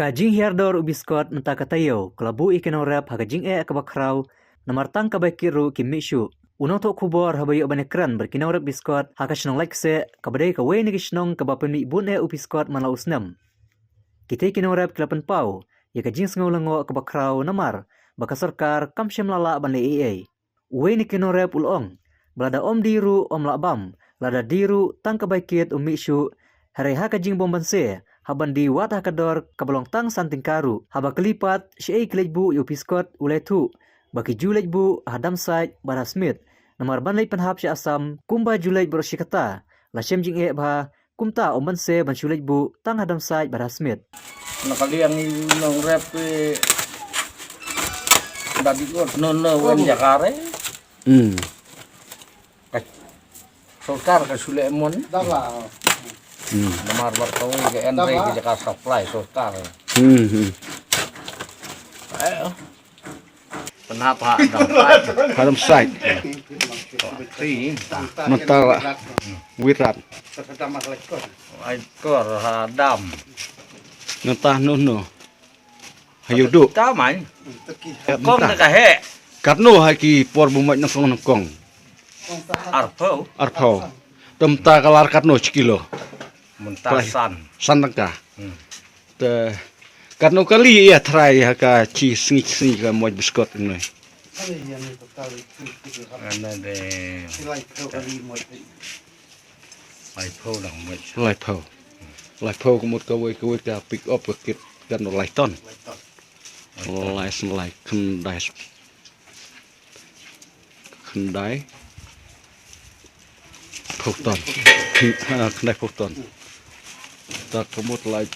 Kajing hiardor ubiskot mentah katayo, kelabu ikan rap hakajing kabakrau, namartang kabakiru kimishu. Unong tok kubor habayo banekran berkinau rap biskot hakashnong laikse kabadai kawe nigishnong kabapeni bun ubiskot mana usnam. Kita kinau rap kelapan pau, ya kajing sengau lengo kabakrau namar, baka sarkar kamshem lala ban le Uwe ni kinau rap ulong, belada om diru om lakbam, lada diru tang kabaikit umishu, hari hakajing bombanse, haban di wat hakador kabalong tang santing karu haba kelipat syai kelejbu yu piskot uletu baki julejbu hadam sait bara smith namar ban lei penhap sya asam kumba julej berosyikata la syem jing ba kumta omban se ban julejbu tang hadam sait bara smith nakaliang nong rap dadi kot nono wen jakare sokar ka sulemon Namar bertau ke Andre ke Jakarta Supply sokar. Kenapa Hadam site. Mentara. Wirat. Ekor hadam. Ngetah nuno. Hayu duk. Taman. Kong nak he. Karno haki por bumat nongkong. Arpo. Arpau. Temta kalar karno cikilo. Muntasan. Santangka. Te karno kali ya try haka ci singi ka mo biskot ini. Ana de. Aipo lang mo. Lai pau kumut ka we ka pick up ka kit karno lai ton. Lai kendai. Pokton. Kendai pokton. Tak kemut lai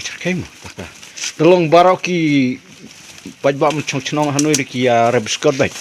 cekem tak. Telong baraki pajbak mencong-cenong hanoi de kia rebiskot baik.